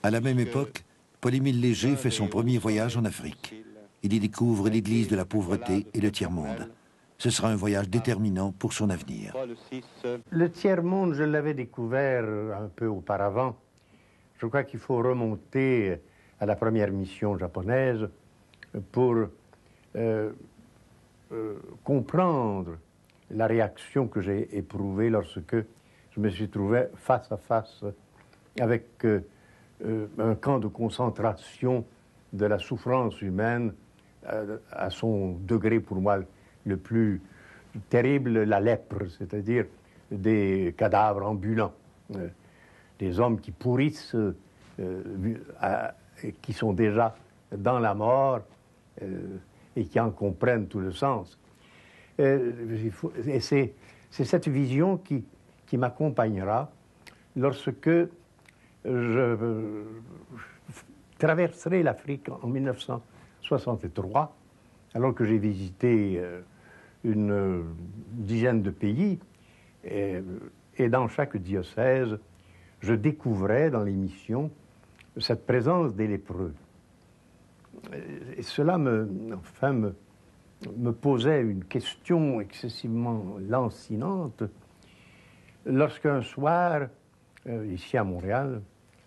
À la même époque, Paul-Émile Léger fait son premier voyage en Afrique. Il y découvre l'église de la pauvreté et le tiers-monde. Ce sera un voyage déterminant pour son avenir. Le tiers-monde, je l'avais découvert un peu auparavant. Je crois qu'il faut remonter à la première mission japonaise pour comprendre la réaction que j'ai éprouvée lorsque je me suis trouvé face à face avec un camp de concentration de la souffrance humaine à son degré pour moi le plus terrible, la lèpre, c'est-à-dire des cadavres ambulants, des hommes qui pourrissent, qui sont déjà dans la mort et qui en comprennent tout le sens. Et c'est cette vision qui m'accompagnera lorsque je traverserai l'Afrique en 1963, alors que j'ai visité une dizaine de pays, et dans chaque diocèse, je découvrais dans les missions cette présence des lépreux. Et cela me posait une question excessivement lancinante lorsqu'un soir, ici à Montréal,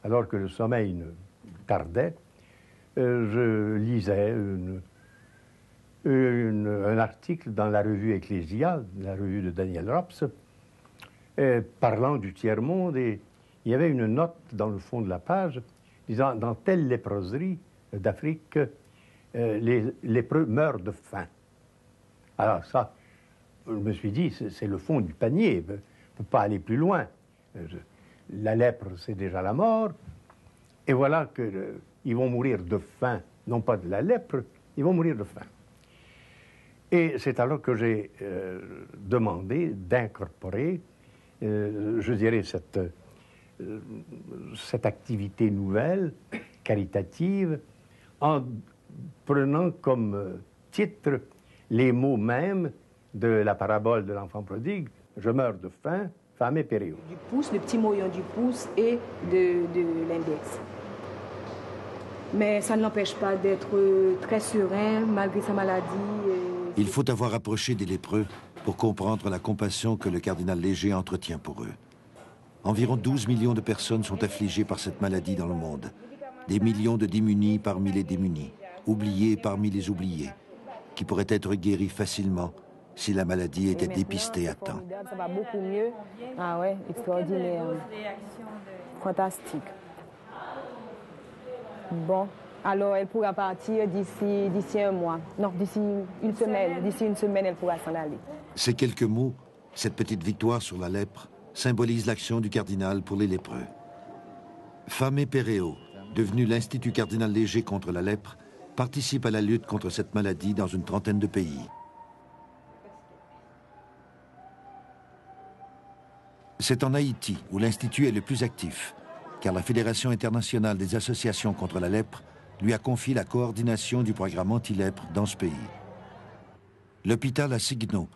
alors que le sommeil tardait, je lisais un article dans la revue Ecclésia, la revue de Daniel Rops, parlant du tiers-monde, et il y avait une note dans le fond de la page disant « Dans telle léproserie d'Afrique, les lépreux meurent de faim ». Alors ça, je me suis dit, c'est le fond du panier, on ne peut pas aller plus loin. La lèpre, c'est déjà la mort, et voilà qu'ils vont mourir de faim, non pas de la lèpre, ils vont mourir de faim. Et c'est alors que j'ai demandé d'incorporer, je dirais, cette activité nouvelle, caritative, en prenant comme titre les mots mêmes de la parabole de l'enfant prodigue, « Je meurs de faim, femme et péréo ». Du pouce, le petit moyon du pouce et de l'index. Mais ça ne l'empêche pas d'être très serein malgré sa maladie. Il faut avoir approché des lépreux pour comprendre la compassion que le cardinal Léger entretient pour eux. Environ 12 millions de personnes sont affligées par cette maladie dans le monde. Des millions de démunis parmi les démunis, oubliés parmi les oubliés, qui pourraient être guéris facilement si la maladie était dépistée à temps. Ça va beaucoup mieux. Ah ouais, extraordinaire. Fantastique. Bon, alors elle pourra partir d'ici un mois. Non, d'ici une semaine. D'ici une semaine, elle pourra s'en aller. Ces quelques mots, cette petite victoire sur la lèpre, symbolisent l'action du cardinal pour les lépreux. Famé Péréo, devenu l'Institut cardinal Léger contre la lèpre, participe à la lutte contre cette maladie dans une trentaine de pays. C'est en Haïti où l'Institut est le plus actif, car la Fédération internationale des associations contre la lèpre lui a confié la coordination du programme anti-lèpre dans ce pays. L'hôpital à Signo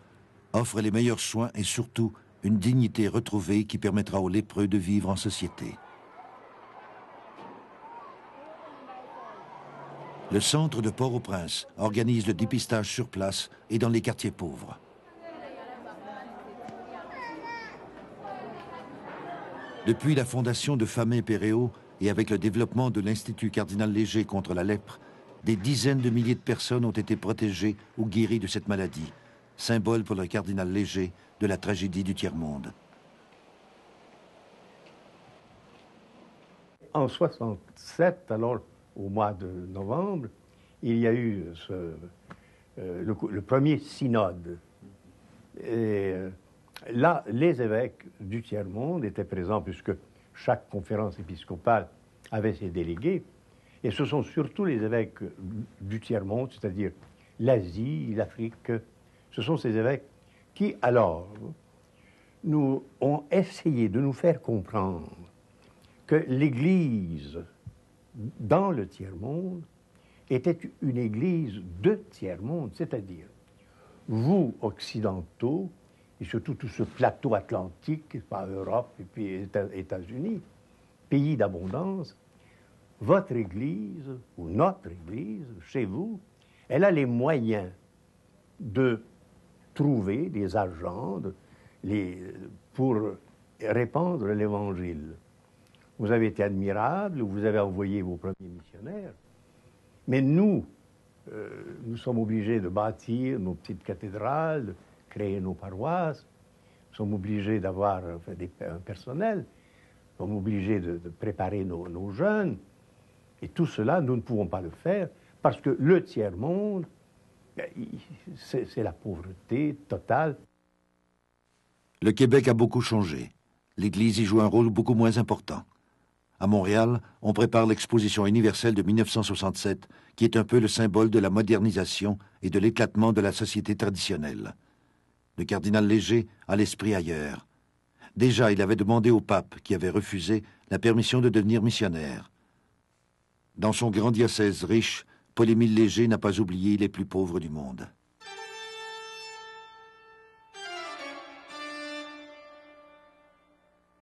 offre les meilleurs soins et surtout une dignité retrouvée qui permettra aux lépreux de vivre en société. Le centre de Port-au-Prince organise le dépistage sur place et dans les quartiers pauvres. Depuis la fondation de Famé Péréo et avec le développement de l'Institut cardinal Léger contre la lèpre, des dizaines de milliers de personnes ont été protégées ou guéries de cette maladie, symbole pour le cardinal Léger de la tragédie du tiers-monde. En 1967, alors au mois de novembre, il y a eu le premier synode. Et là, les évêques du tiers-monde étaient présents puisque chaque conférence épiscopale avait ses délégués. Et ce sont surtout les évêques du tiers-monde, c'est-à-dire l'Asie, l'Afrique. Ce sont ces évêques qui, alors, nous ont essayé de nous faire comprendre que l'Église dans le tiers-monde était une Église de tiers-monde, c'est-à-dire vous, occidentaux, et surtout tout ce plateau atlantique, pas Europe et puis États-Unis, pays d'abondance, votre Église, ou notre Église, chez vous, elle a les moyens de trouver des agents pour répandre l'Évangile. Vous avez été admirable, vous avez envoyé vos premiers missionnaires, mais nous sommes obligés de bâtir nos petites cathédrales, de créer nos paroisses, nous sommes obligés d'avoir un personnel, nous sommes obligés de préparer nos jeunes, et tout cela, nous ne pouvons pas le faire parce que le tiers-monde, c'est la pauvreté totale. Le Québec a beaucoup changé. L'Église y joue un rôle beaucoup moins important. À Montréal, on prépare l'exposition universelle de 1967, qui est un peu le symbole de la modernisation et de l'éclatement de la société traditionnelle. Le cardinal Léger a l'esprit ailleurs. Déjà, il avait demandé au pape, qui avait refusé, la permission de devenir missionnaire. Dans son grand diocèse riche, Paul-Émile Léger n'a pas oublié les plus pauvres du monde.